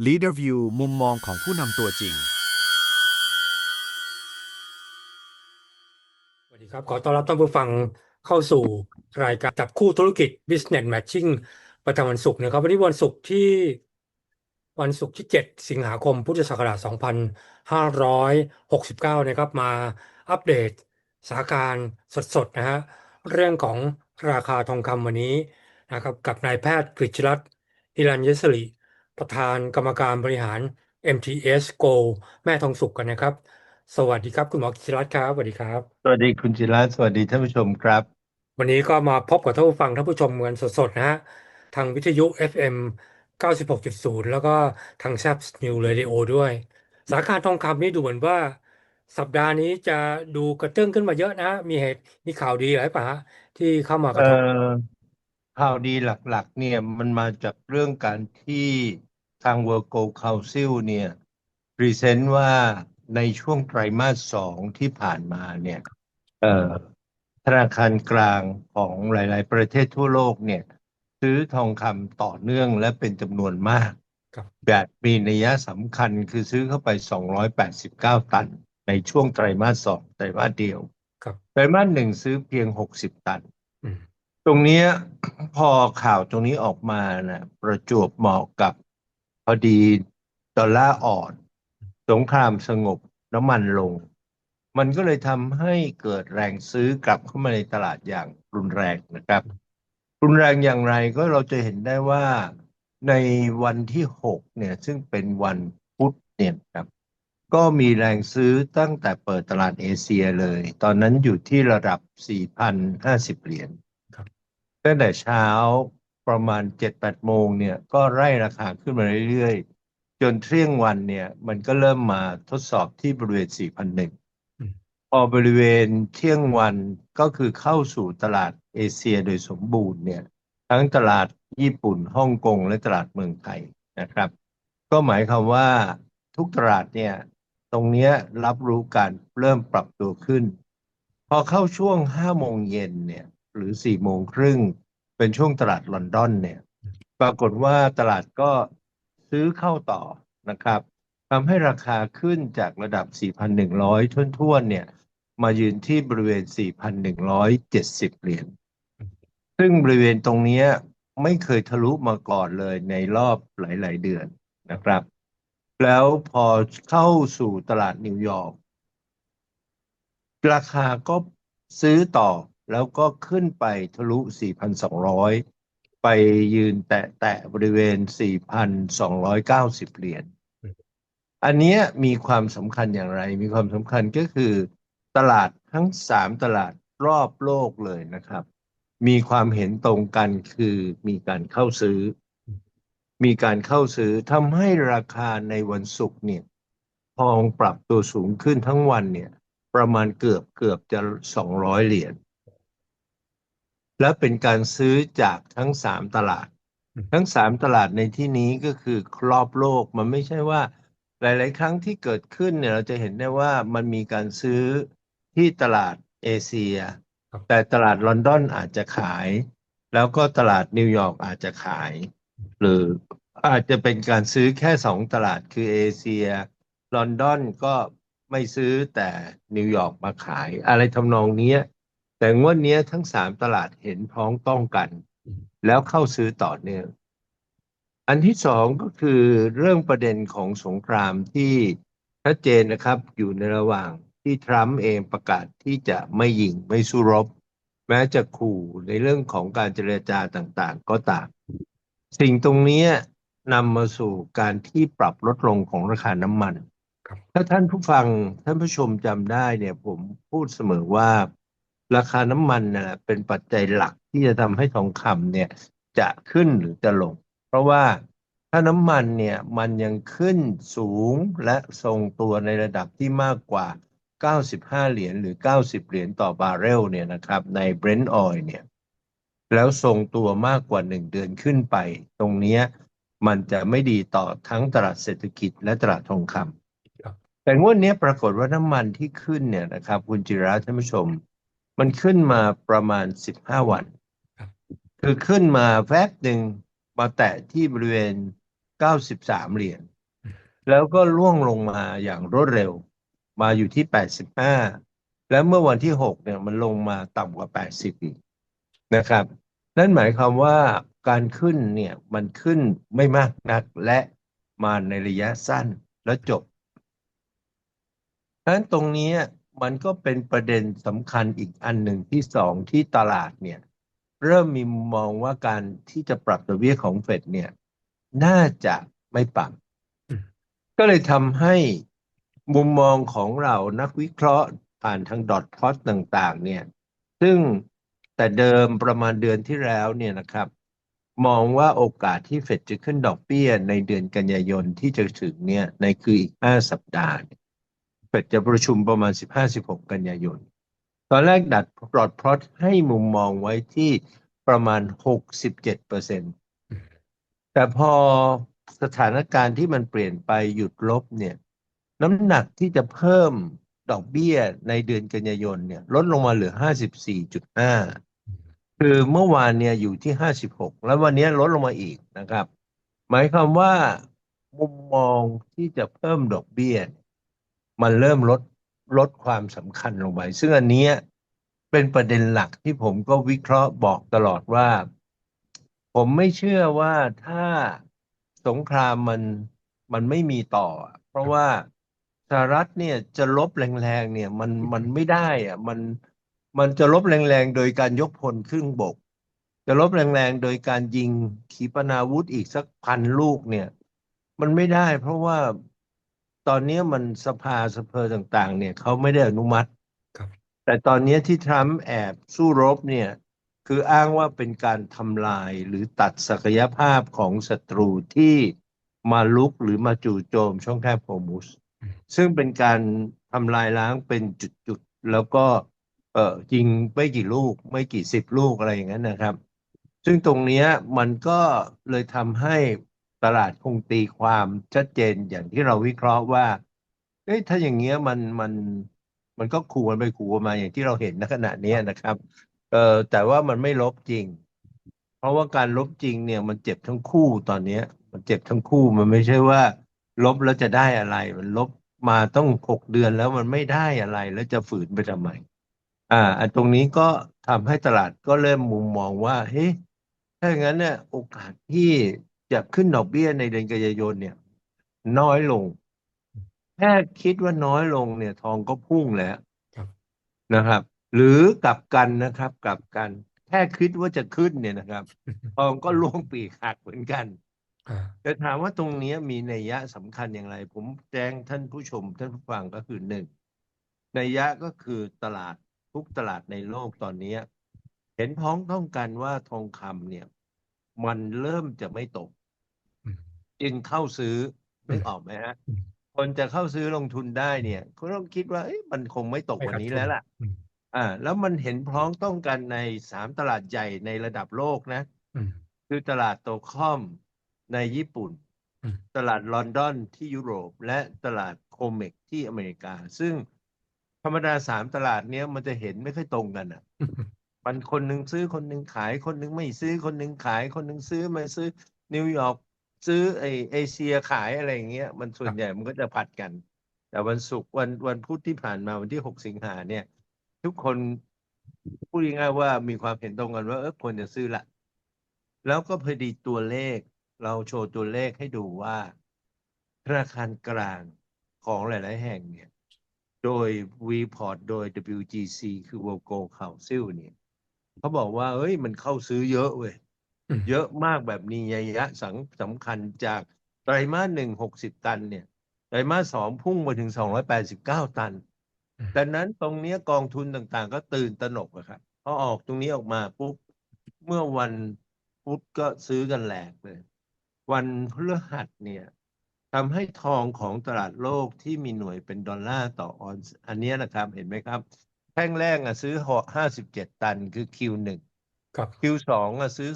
Leader View มุมมองของผู้นำตัวจริงสวัสดีครับขอต้อนรับท่านผู้ฟังเข้าสู่รายการจับคู่ธุรกิจ Business Matching ประจำวันศุกร์นะครับวันนี้วันศุกร์ที่7สิงหาคมพุทธศักราช2569นะครับมาอัปเดตสถานการณ์สดๆนะฮะเรื่องของราคาทองคำวันนี้นะครับกับนายแพทย์กฤษรัตน์ฮิรัญยศริประธานกรรมการบริหาร MTS Gold แม่ทองสุกกันนะครับสวัสดีครับคุณหมอกฤษรัตน์ครับสวัสดีครับ สวัสดีคุณจิรัตน์สวัสดีท่านผู้ชมครับวันนี้ก็มาพบกับท่านผู้ฟังท่านผู้ชมกันสดๆนะฮะทางวิทยุ FM 96.0แล้วก็ทางแซบนิวเรดิโอด้วยสถานการณ์ทองคำนี่ดูเหมือนว่าสัปดาห์นี้จะดูกระเตื้องขึ้นมาเยอะนะมีข่าวดีอะไรป่ะฮะที่เข้ามากเอ่ระทบอข่าวดีหลักๆเนี่ยมันมาจากเรื่องการที่ทาง World Gold Council เนี่ยพรีเซนต์ว่าในช่วงไตรมาส2ที่ผ่านมาเนี่ยเอ่อธนาคารกลางของหลายๆประเทศทั่วโลกเนี่ยซื้อทองคำต่อเนื่องและเป็นจำนวนมากครับแบบมีนัยสำคัญคือซื้อเข้าไป289ตันในช่วงไตรมาส2ไตรมาสเดียวครับไตรมาส1ซื้อเพียง60ตัน อืมตรงเนี้ยพอข่าวตรงนี้ออกมานะประจวบเหมาะกับพอดีดอลลาร์อ่อนสงครามสงบน้ำมันลงมันก็เลยทำให้เกิดแรงซื้อกลับเข้ามาในตลาดอย่างรุนแรงนะครับรุนแรงอย่างไรก็เราจะเห็นได้ว่าในวันที่6เนี่ยซึ่งเป็นวันพุธเนี่ยครับก็มีแรงซื้อตั้งแต่เปิดตลาดเอเชียเลยตอนนั้นอยู่ที่ระดับ4,050เหรียญ ครับตั้งแต่เช้าประมาณ7-8 โมงเนี่ยก็ไล่ราคาขึ้นมาเรื่อยๆจนเที่ยงวันเนี่ยมันก็เริ่มมาทดสอบที่บริเวณ4,100อืมพอบริเวณเที่ยงวันก็คือเข้าสู่ตลาดเอเชียโดยสมบูรณ์เนี่ยทั้งตลาดญี่ปุ่นฮ่องกงและตลาดเมืองไทยนะครับก็หมายความว่าทุกตลาดเนี่ยตรงเนี้ยรับรู้การเริ่มปรับตัวขึ้นพอเข้าช่วง5 โมงเย็นเนี่ย หรือ4 โมงครึ่งเป็นช่วงตลาดลอนดอนเนี่ยปรากฏว่าตลาดก็ซื้อเข้าต่อนะครับทำให้ราคาขึ้นจากระดับ4,100ท่วนๆเนี่ยมายืนที่บริเวณ4,170เหรียญซึ่งบริเวณตรงนี้ไม่เคยทะลุมาก่อนเลยในรอบหลายๆเดือนนะครับแล้วพอเข้าสู่ตลาดนิวยอร์ก ราคาก็ซื้อต่อแล้วก็ขึ้นไปทะลุ4,200ไปยืนแตะบริเวณ4,290เหรียญอันเนี้ยมีความสำคัญอย่างไรมีความสำคัญก็คือตลาดทั้ง3 ตลาดรอบโลกเลยนะครับมีความเห็นตรงกันคือมีการเข้าซื้อทำให้ราคาในวันศุกร์เนี่ยทองปรับตัวสูงขึ้นทั้งวันเนี่ยประมาณเกือบจะ200เหรียญและเป็นการซื้อจากทั้ง3 ตลาดทั้ง3 ตลาดในที่นี้ก็คือรอบโลกมันไม่ใช่ว่าหลายๆครั้งที่เกิดขึ้นเนี่ยเราจะเห็นได้ว่ามันมีการซื้อที่ตลาดเอเชียแต่ตลาดลอนดอนอาจจะขายแล้วก็ตลาดนิวยอร์กอาจจะขายหรืออาจจะเป็นการซื้อแค่2 ตลาดคือเอเชียลอนดอนก็ไม่ซื้อแต่นิวยอร์กมาขายอะไรทำนองนี้แต่งวดนี้ทั้ง3 ตลาดเห็นพ้องต้องกันแล้วเข้าซื้อต่อเนื่องอันที่สองก็คือเรื่องประเด็นของสงครามที่ชัดเจนนะครับอยู่ในระหว่างที่ทรัมป์เองประกาศที่จะไม่ยิงไม่สู้รบแม้จะขู่ในเรื่องของการเจรจาต่างๆก็ตามสิ่งตรงนี้นำมาสู่การที่ปรับลดลงของราคาน้ำมันถ้าท่านผู้ฟังท่านผู้ชมจำได้เนี่ยผมพูดเสมอว่าราคาน้ำมันน่ะเป็นปัจจัยหลักที่จะทำให้ทองคำเนี่ยจะขึ้นหรือจะลงเพราะว่าถ้าน้ำมันเนี่ยมันยังขึ้นสูงและทรงตัวในระดับที่มากกว่า95เหรียญหรือ90เหรียญต่อบาร์เรลเนี่ยนะครับใน Brent Oil เนี่ยแล้วทรงตัวมากกว่า1 เดือนขึ้นไปตรงนี้มันจะไม่ดีต่อทั้งตลาดเศรษฐกิจและตลาดทองคำแต่งวดนี้ปรากฏว่าน้ำมันที่ขึ้นเนี่ยนะครับคุณจิราท่านผู้ชมมันขึ้นมาประมาณ15วันคือขึ้นมาแวบหนึ่งมาแตะที่บริเวณ93เหรียญ แล้วก็ร่วงลงมาอย่างรวดเร็วมาอยู่ที่85แล้วเมื่อวันที่6เนี่ยมันลงมาต่ำกว่า80อีกนะครับนั่นหมายความว่าการขึ้นเนี่ยมันขึ้นไม่มากนักและมาในระยะสั้นแล้วจบดังนั้นตรงนี้มันก็เป็นประเด็นสำคัญอีกอันหนึ่งที่สองที่ตลาดเนี่ยเริ่มมีมุมมองว่าการที่จะปรับดอกเบี้ยของเฟดเนี่ยน่าจะไม่ปรับ อืมก็เลยทำให้มุมมองของเรานักวิเคราะห์ผ่านทางดอทพลอตต่างๆเนี่ยซึ่งแต่เดิมประมาณเดือนที่แล้วเนี่ยนะครับมองว่าโอกาสที่เฟดจะขึ้นดอกเบี้ยในเดือนกันยายนที่จะถึงเนี่ยในคืออีก5 สัปดาห์เนี่ยเฟดจะประชุมประมาณ15-16กันยายนตอนแรกดัดดอทพลอตให้มุมมองไว้ที่ประมาณ67%แต่พอสถานการณ์ที่มันเปลี่ยนไปหยุดลบเนี่ยน้ำหนักที่จะเพิ่มดอกเบี้ยในเดือนกันยายนเนี่ยลดลงมาเหลือ54.5คือเมื่อวานเนี่ยอยู่ที่56แล้ววันนี้ลดลงมาอีกนะครับหมายความว่ามุมมองที่จะเพิ่มดอกเบี้ยมันเริ่มลดความสำคัญลงไปซึ่งอันเนี้ยเป็นประเด็นหลักที่ผมก็วิเคราะห์บอกตลอดว่าผมไม่เชื่อว่าถ้าสงครามมันไม่มีต่ออะเพราะว่าสหรัฐเนี่ยจะลบแรงๆเนี่ยมันไม่ได้อะมันจะลบแรงๆโดยการยกพลขึ้นบกจะลบแรงๆโดยการยิงขีปนาวุธอีกสัก1,000 ลูกเนี่ยมันไม่ได้เพราะว่าตอนนี้มันสภาต่างๆเนี่ยเขาไม่ได้อนุมัติ ครับแต่ตอนนี้ที่ทรัมป์แอบสู้รบเนี่ยคืออ้างว่าเป็นการทำลายหรือตัดศักยภาพของศัตรูที่มาลุกหรือมาจู่โจมช่องแคบฮอร์มุสอืมซึ่งเป็นการทำลายล้างเป็นจุดๆแล้วก็ยิงไม่กี่ลูกไม่กี่10 ลูกอะไรอย่างนั้นนะครับซึ่งตรงเนี้ยมันก็เลยทำให้ตลาดคงตีความชัดเจนอย่างที่เราวิเคราะห์ว่าเอ้ยถ้าอย่างเงี้ยมันก็ขู่กันไปขู่กันมาอย่างที่เราเห็นณขณะนี้นะครับเออแต่ว่ามันไม่ลบจริงเพราะว่าการลบจริงเนี่ยมันเจ็บทั้งคู่ตอนเนี้ยมันเจ็บทั้งคู่มันไม่ใช่ว่าลบแล้วจะได้อะไรมันลบมาต้อง6 เดือนแล้วมันไม่ได้อะไรแล้วจะฝืนไปทำไมอันตรงนี้ก็ทำให้ตลาดก็เริ่มมุมมองว่าเฮ้ยถ้าอย่างนั้นเนี่ยโอกาสที่จะขึ้นดอกเบี้ยในเดือนกันยายนเนี่ยน้อยลงแค่คิดว่าน้อยลงเนี่ยทองก็พุ่งแล้ว ครับนะครับหรือกลับกันนะครับกลับกันแค่คิดว่าจะขึ้นเนี่ยนะครับทองก็ร่วงปีกหักเหมือนกันอ่าแต่ถามว่าตรงนี้มีนัยยะสำคัญอย่างไรผมแจ้งท่านผู้ชมท่านผู้ฟังก็คือหนึ่งนัยยะก็คือตลาดทุกตลาดในโลกตอนนี้เห็นพ้องต้องกันว่าทองคำเนี่ยมันเริ่มจะไม่ตกอืมจึงเข้าซื้ออืมนึกออกไหมฮะอืมคนจะเข้าซื้อลงทุนได้เนี่ยก็ต้องคิดว่าเอ๊ะมันคงไม่ตกกว่าไม่ขาดทุนนี้แล้วล่ะ อืมแล้วมันเห็นพ้องต้องกันใน3 ตลาดใหญ่ในระดับโลกนะอืมคือตลาดโตคอมในญี่ปุ่นอืมตลาดลอนดอนที่ยุโรปและตลาดโคเมกที่อเมริกาซึ่งธรรมดา3 ตลาดเนี้ยมันจะเห็นไม่ค่อยตรงกันอ่ะอืมมันคนหนึ่งซื้อคนหนึ่งขายคนหนึ่งไม่ซื้อคนหนึ่งขายคนหนึ่งซื้อมาซื้อนิวยอร์กซื้อไอเอเชียขายอะไรอย่างเงี้ยมันส่ครับวนใหญ่มันก็จะผัดกันแต่วันศุกร์วันพุธที่ผ่านมาวันที่6 สิงหาเนี่ย ทุกคนพูดง่ายๆว่ามีความเห็นตรงกันว่าควรจะซื้อละแล้วก็พอดีตัวเลขเราโชว์ตัวเลขให้ดูว่าธนาคารกลางของหลายๆแห่งเนี่ยโดย report โดย WGC คือ World Gold Council เนี่ยเขาบอกว่าเอ้ยมันเข้าซื้อเยอะเว้ยอืมเยอะมากแบบนี้นัยยะสำคัญจากไตรมาส 160 ตันเนี่ยไตรมาส 2พุ่งมาถึง289 ตัน อืมดังนั้นตรงเนี้ยกองทุนต่างๆก็ตื่นตระหนกอะครับพอออกตรงนี้ออกมาปุ๊บเมื่อวันพุธก็ซื้อกันแหลกเลยวันพฤหัสเนี่ยทำให้ทองของตลาดโลกที่มีหน่วยเป็นดอลลาร์ต่อออนซ์อันเนี้ยนะครับเห็นไหมครับแท่งแรกซื้อ57 ตันคือ Q1 ครับ Q2ซื้อ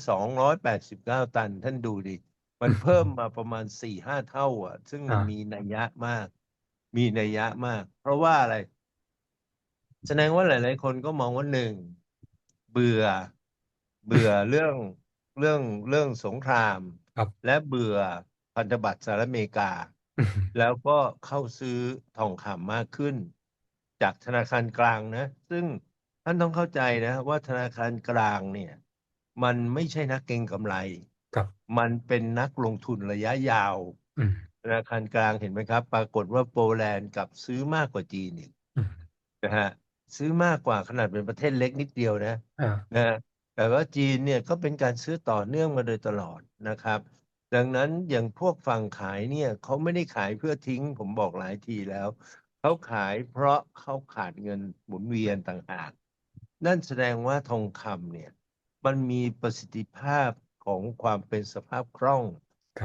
289 ตันท่านดูดิมันเพิ่มมาประมาณ4-5 เท่าซึ่งมันมีนัยยะมากมีนัยยะมากเพราะว่าอะไร แสดงว่าหลายๆคนก็มองว่าหนึ่งเบื่อเบื่อเรื่องเรื่องสงครามครับและเบื่อพันธบัตรสหรัฐอเมริกา แล้วก็เข้าซื้อทองคำมากขึ้นจากธนาคารกลางนะซึ่งท่านต้องเข้าใจนะว่าธนาคารกลางเนี่ยมันไม่ใช่นักเก็งกำไรครับมันเป็นนักลงทุนระยะยาวอืมธนาคารกลางเห็นไหมครับปรากฏว่าโปแลนด์กลับซื้อมากกว่าจีนอีกอืมนะฮะซื้อมากกว่าขนาดเป็นประเทศเล็กนิดเดียวนะอ่านะฮะแต่ว่าจีนเนี่ยก็เป็นการซื้อต่อเนื่องมาโดยตลอดนะครับ ดังนั้นอย่างพวกฝั่งขายเนี่ยเขาไม่ได้ขายเพื่อทิ้งผมบอกหลายทีแล้วเขาขายเพราะเขาขาดเงินหมุนเวียนต่างหากนั่นแสดงว่าทองคำเนี่ยมันมีประสิทธิภาพของความเป็นสภาพคล่อง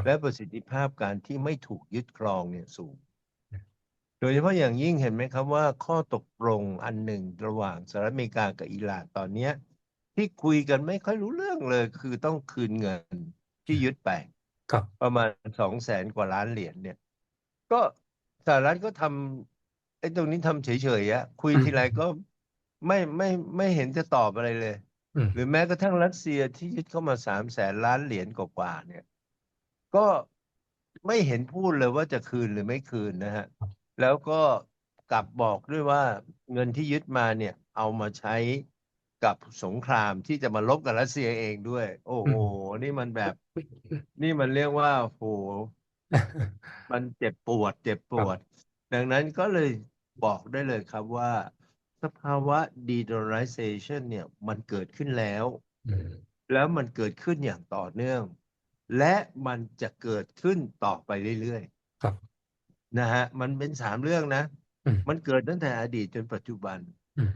และครับประสิทธิภาพการที่ไม่ถูกยึดครองเนี่ยสูงโดยเฉพาะอย่างยิ่งเห็นไหมครับว่าข้อตกลงอันหนึ่งระหว่างสหรัฐอเมริกากับอิหร่านตอนเนี้ยที่คุยกันไม่ค่อยรู้เรื่องเลยคือต้องคืนเงินที่ยึดไป ครับประมาณ200,000 กว่าล้านเหรียญเนี่ยก็สหรัฐก็ทำไอ้ตรงนี้ทำเฉยๆอะคุยอืมทีไรก็ไม่ไม่ไม่เห็นจะตอบอะไรเลยอืมหรือแม้กระทั่งรัสเซียที่ยึดเข้ามา300,000 ล้านเหรียญกว่าๆเนี่ยก็ไม่เห็นพูดเลยว่าจะคืนหรือไม่คืนนะฮะแล้วก็กลับบอกด้วยว่าเงินที่ยึดมาเนี่ยเอามาใช้กับสงครามที่จะมาลบกับรัสเซียเองด้วยโอ้โหอืม นี่มันแบบ นี่มันเรียกว่าโหมันเจ็บปวดเจ็บปวดครับดังนั้นก็เลยบอกได้เลยครับว่าสภาวะ de-dollarization เนี่ยมันเกิดขึ้นแล้วอืมแล้วมันเกิดขึ้นอย่างต่อเนื่องและมันจะเกิดขึ้นต่อไปเรื่อยครับๆนะฮะมันเป็น3 เรื่องนะอืมมันเกิดตั้งแต่อดีตจนปัจจุบันอืม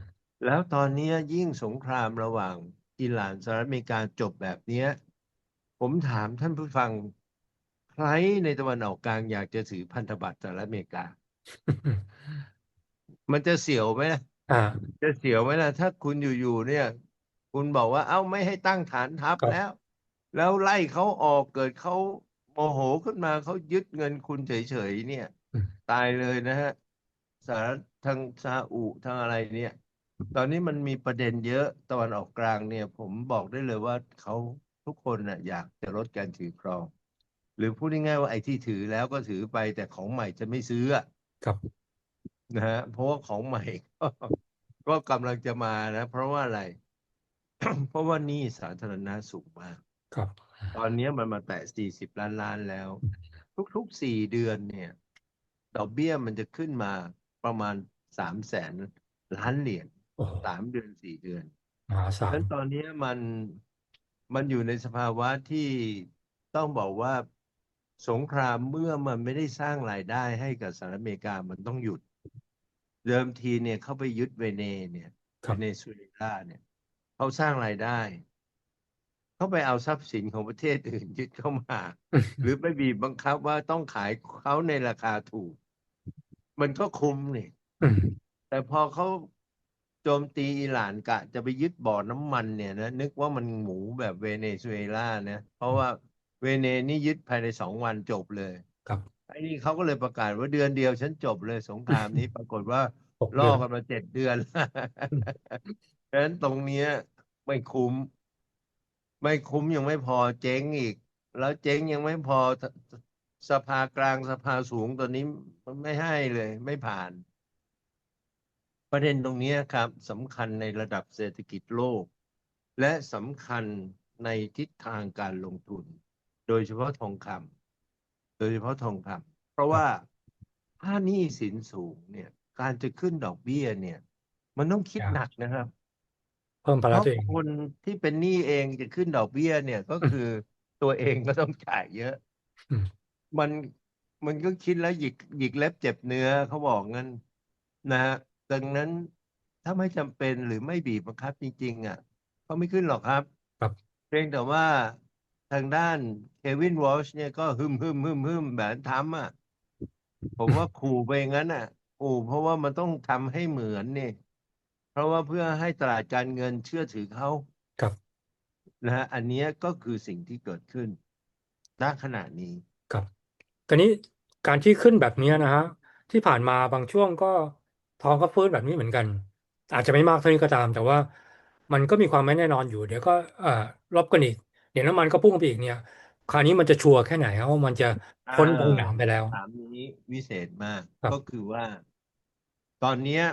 แล้วตอนนี้ยิ่งสงครามระหว่างอิหร่านสหรัฐอเมริกาจบแบบเนี้ยผมถามท่านผู้ฟังใครในตะวันออกกลางอยากจะถือพันธบัตรสหรัฐอเมริกามันจะเสียวไหมล่ะอ่าจะเสียวไหมล่ะถ้าคุณอยู่ๆเนี่ยคุณบอกว่าเอ้าไม่ให้ตั้งฐานทัพครับแล้วไล่เขาออกเกิดเขาโมโหขึ้นมาเขายึดเงินคุณเฉยๆเนี่ยอืมตายเลยนะฮะสหรัฐทางซาอุทางอะไรเนี่ย ตอนนี้มันมีประเด็นเยอะตะวันออกกลางเนี่ยผมบอกได้เลยว่าเขาทุกคนน่ะอยากจะลดการถือครองหรือพูดง่ายๆว่าไอ้ที่ถือแล้วก็ถือไปแต่ของใหม่จะไม่ซื้ออะครับนะฮะเพราะว่าของใหม่ก็ก็กำลังจะมานะเพราะว่าอะไรเพราะว่าหนี้สาธารณะสูงมากครับตอนนี้มันมาแตะ40 ล้านแล้วทุกๆ4 เดือนเนี่ยดอกเบี้ยมันจะขึ้นมาประมาณ300,000 ล้านเหรียญโอ้โห3 เดือน 4 เดือน มหาศาลฉะนั้นตอนนี้มันอยู่ในสภาวะที่ต้องบอกว่าสงครามเมื่อมันไม่ได้สร้างรายได้ให้กับสหรัฐอเมริกามันต้องหยุดเดิมทีเนี่ยเขาไปยึดเวเนครับซุเอลาเนี่ยเขาสร้างรายได้เขาไปเอาทรัพย์สินของประเทศอื่นยึดเข้ามาอืหรือมไปบีบบังคับว่าต้องขายเขาในราคาถูกมันก็คุ้มนี่ อืมแต่พอเขาโจมตีอิหร่านกะจะไปยึดบ่อน้ำมันเนี่ยนะนึกว่ามันหมูแบบเวเนซุเอลานะเพราะว่าเวเนนี่ยึดภายใน2 วันจบเลยครับไอ้นี่เขาก็เลยประกาศว่าเดือนเดียวฉันจบเลยสงครามนี้ปรากฏว่าล่อหกเดือนกันมา7 เดือน อืม เพราะฉะนั้นตรงเนี้ยไม่คุ้มไม่คุ้มยังไม่พอเจ๊งอีกแล้วเจ๊งยังไม่พอสภากลางสภาสูงตัวนี้ไม่ให้เลยไม่ผ่าน ประเด็นตรงนี้ครับสำคัญในระดับเศรษฐกิจโลกและสำคัญในทิศทางการลงทุนโดยเฉพาะทองคำโดยเฉพาะทองคำเพราะว่าครับถ้าหนี้สินสูงเนี่ยการจะขึ้นดอกเบี้ยเนี่ยมันต้องคิดยากหนักนะครับเพิ่มภาเพราะระตัวเองคนที่เป็นหนี้เองจะขึ้นดอกเบี้ยเนี่ยก็อืมคือตัวเองก็ต้องจ่ายเยอะ อืมมันมันก็คิดแล้วหยิกเล็บเจ็บเนื้อเขาบอกงั้นนะฮะดังนั้นถ้าไม่จำเป็นหรือไม่บีบบังคับจริงๆอ่ะเขาไม่ขึ้นหรอกครับครับเพียงแต่ว่าทางด้านเควินวอชเนี่ยก็ฮึมแบบทำอ่ะผมว่าขู่ไปงั้นอ่ะขู่เพราะว่ามันต้องทำให้เหมือนนี่เพราะว่าเพื่อให้ตลาดการเงินเชื่อถือเขาครับนะฮะอันเนี้ยก็คือสิ่งที่เกิดขึ้นณขณะนี้ครับคราวนี้การที่ขึ้นแบบเนี้ยนะฮะที่ผ่านมาบางช่วงก็ทองก็ฟื้นแบบนี้เหมือนกันอาจจะไม่มากเท่านี้ก็ตามแต่ว่ามันก็มีความไม่แน่นอนอยู่เดี๋ยวก็ลบกันอีกเดี๋ยวน้ำมันก็พุ่งไปอีกเนี่ย คราวนี้มันจะชัวร์แค่ไหนครับว่ามันจะอ่พ้นตรงหนามาไปแล้วคำถามนี้วิเศษมากก็ครับคือว่าตอนเนี้ย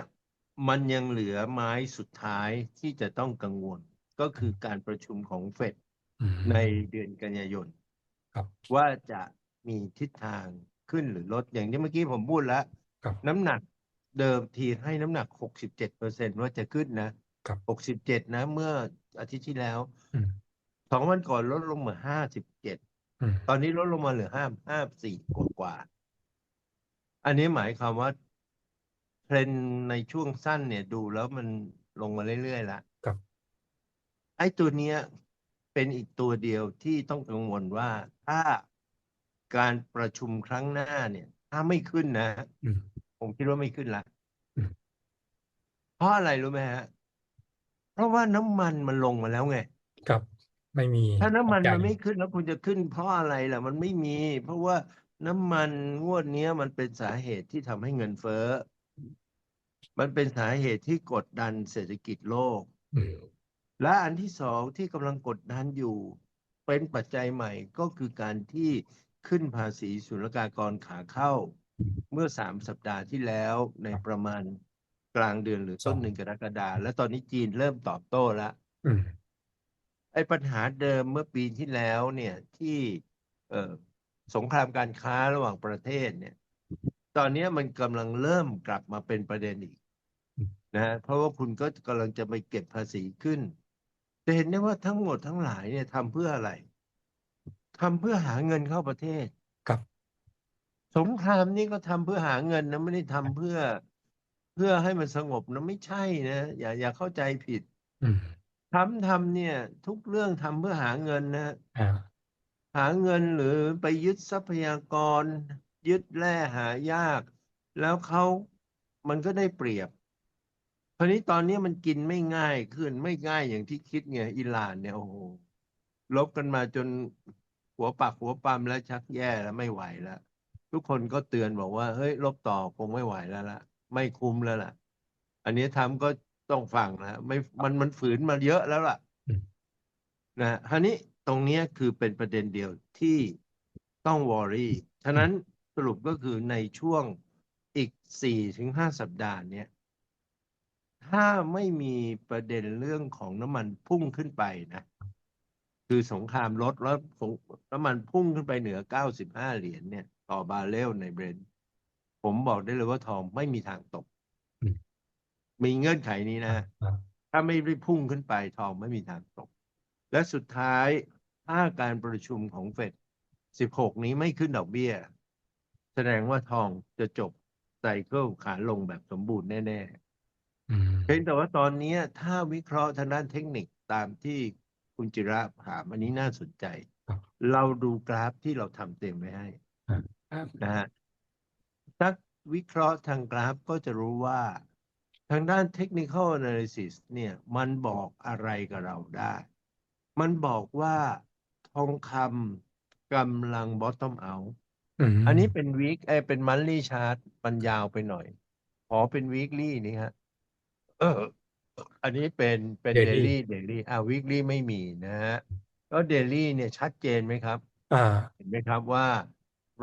มันยังเหลือไม้สุดท้ายที่จะต้องกังวลก็คือการประชุมของเฟดอืในมเดือนกันยายนครับว่าจะมีทิศทางขึ้นหรือลดอย่างที่เมื่อกี้ผมพูดแล้วครับน้ำหนักเดิมทีให้น้ำหนัก67%ว่าจะขึ้นนะครับ67นะเมื่ออาทิตย์ที่แล้วอืม2 วันก่อนลดลงมา57อืมตอนนี้ลดลงมาเหลือ54กว่า อันนี้หมายความว่าเทรนด์ในช่วงสั้นเนี่ยดูแล้วมันลงมาเรื่อยๆละครับไอ้ตัวเนี้ยเป็นอีกตัวเดียวที่ต้องกังวลว่าถ้าการประชุมครั้งหน้าเนี่ยถ้าไม่ขึ้นนะอืมผมคิดว่าไม่ขึ้นละอืมเพราะอะไรรู้ไหมฮะเพราะว่าน้ำมันมันลงมาแล้วไงครับไม่มีถ้าน้ำปัจจัยมันมันไม่ขึ้นแล้วคุณจะขึ้นเพราะอะไรล่ะมันไม่มีเพราะว่าน้ำมันงวดเนี้ยมันเป็นสาเหตุที่ทำให้เงินเฟ้อมันเป็นสาเหตุที่กดดันเศรษฐกิจโลก อืมและอันที่สองที่กำลังกดดันอยู่เป็นปัจจัยใหม่ก็คือการที่ขึ้นภาษีศุลกากรขาเข้าเมื่อ3 สัปดาห์ที่แล้วในครับประมาณกลางเดือนหรือสองต้นเดือนกรกฎาคมและตอนนี้จีนเริ่มตอบโต้แล้วอืมไอ้ปัญหาเดิมเมื่อปีที่แล้วเนี่ยที่เอ่อสงครามการค้าระหว่างประเทศเนี่ยตอนนี้มันกำลังเริ่มกลับมาเป็นประเด็นอีก อืมนะฮะเพราะว่าคุณก็กำลังจะไปเก็บภาษีขึ้นจะเห็นได้ว่าทั้งหมดทั้งหลายเนี่ยทำเพื่ออะไรทำเพื่อหาเงินเข้าประเทศครับสงครามนี่ก็ทำเพื่อหาเงินนะไม่ได้ทำเพื่อให้มันสงบนะไม่ใช่นะอย่าเข้าใจผิดอืมทำเนี่ยทุกเรื่องทำเพื่อหาเงินนะอ่าหาเงินหรือไปยึดทรัพยากรยึดแร่หายากแล้วมันก็ได้เปรียบ คราวนี้ตอนนี้มันกินไม่ง่ายขึ้นไม่ง่ายอย่างที่คิดไงอิหร่านเนี่ยโอ้โหลบกันมาจนหัวปักหัวปั๊มแล้วชักแย่แล้วไม่ไหวแล้วทุกคนก็เตือนบอกว่าเฮ้ยลบต่อคงไม่ไหวแล้วล่ะไม่คุ้มแล้วล่ะอันนี้ทำก็ต้องฟังนะไม่มันฝืนมาเยอะแล้วล่ะอืมนะคราวนี้ตรงเนี้ยคือเป็นประเด็นเดียวที่ต้องวอรี่ฉะอืมนั้นสรุปก็คือในช่วงอีก4 ถึง 5 สัปดาห์เนี่ย ถ้าไม่มีประเด็นเรื่องของน้ำมันพุ่งขึ้นไปนะคือสงครามลดแล้วน้ำมันพุ่งขึ้นไปเหนือ95 เหรียญเนี่ยต่อบาร์เรลในเบรนท์ผมบอกได้เลยว่าทองไม่มีทางตกอืมมีเงื่อนไขนี้อ่านะอ่าถ้าไม่ได้พุ่งขึ้นไปทองไม่มีทางตกและสุดท้ายถ้าการประชุมของเฟด16นี้ไม่ขึ้นดอกเบี้ยแสดงว่าทองจะจบไซเคิลขาลงแบบสมบูรณ์แน่อืๆเพียงแต่มว่าตอนนี้ถ้าวิเคราะห์ทางด้านเทคนิคตามที่คุณจิระถามอันนี้น่าสนใจครับเราดูกราฟที่เราทำเต็มไว้ให้อ่าอ่านะฮะ นักวิเคราะห์ทางกราฟก็จะรู้ว่าทางด้าน Technical Analysis เนี่ยมันบอกอะไรกับเราได้ มันบอกว่าทองคำกำลัง bottom out อือันนี้มเป็นเป็น monthly chart มันยาวไปหน่อยขอเป็น weekly นี่ฮะเอออันนี้เป็น เดลี่ daily weekly ไม่มีนะฮะก็ daily เนี่ยชัดเจนไหมครับ อ่าเห็นไหมครับว่า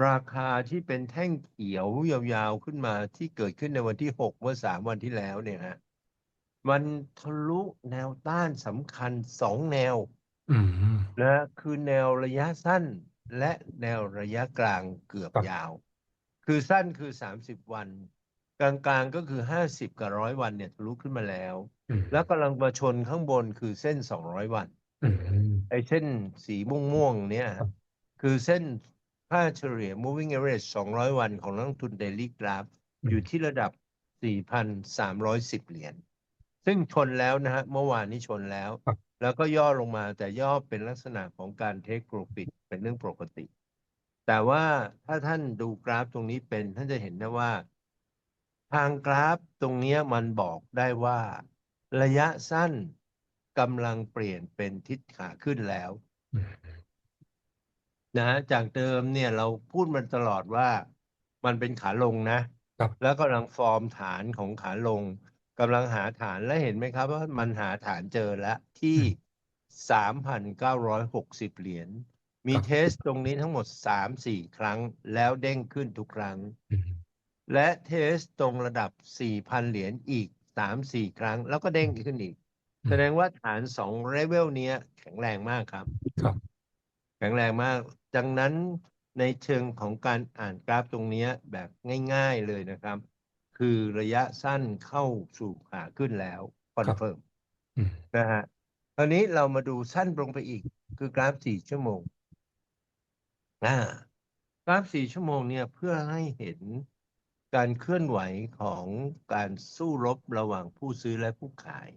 ราคาที่เป็นแท่งเขียวยาวๆขึ้นมาที่เกิดขึ้นในวันที่6เมื่อ3 วันที่แล้วเนี่ยฮะมันทะลุแนวต้านสำคัญ2 แนวอืมนะคือแนวระยะสั้นและแนวระยะกลางเกือบครับยาวคือสั้นคือ30 วันกลางๆก็คือ50กับ100 วันเนี่ยทะลุขึ้นมาแล้วอืมแล้วกำลังมาชนข้างบนคือเส้น200 วันอืมไอ้เส้นสีม่วงๆเนี่ยครับคือเส้นค่าเฉลี่ย moving average 200 วันของนักลงทุน daily graph อยู่อืมที่ระดับ 4,310 เหรียญซึ่งชนแล้วนะฮะเมื่อวานนี้ชนแล้วครับแล้วก็ย่อลงมาแต่ย่อเป็นลักษณะของการ take profit เป็นเรื่องปกติแต่ว่าถ้าท่านดูกราฟตรงนี้เป็นท่านจะเห็นได้ว่าทางกราฟตรงเนี้ยมันบอกได้ว่าระยะสั้นกำลังเปลี่ยนเป็นทิศขาขึ้นแล้ว อืมนะฮะจากเดิมเนี่ยเราพูดมันตลอดว่ามันเป็นขาลงนะครับแล้วกำลังฟอร์มฐานของขาลงกำลังหาฐานและเห็นไหมครับว่ามันหาฐานเจอแล้วที่อืม3,960 เหรียญ มีครับเทสตรงนี้ทั้งหมด3-4 ครั้งแล้วเด้งขึ้นทุกครั้ง อืมและเทสตรงระดับ 4,000 เหรียญอีก3-4 ครั้งแล้วก็เด้งขึ้นอีก อืมแสดงว่าฐาน2เลเวลเนี้ยแข็งแรงมากครับ ครับแข็งแรงมากดังนั้นในเชิงของการอ่านกราฟตรงเนี้ยแบบง่ายๆเลยนะครับ คือระยะสั้นเข้าสู่ขาขึ้นแล้วคอครับนเฟิร์มอืมนะฮะคราวนี้เรามาดูสั้นลงไปอีก คือกราฟ 4 ชั่วโมงอ่ากราฟ 4 ชั่วโมงเนี่ยเพื่อให้เห็นการเคลื่อนไหวของการสู้รบระหว่างผู้ซื้อและผู้ขาย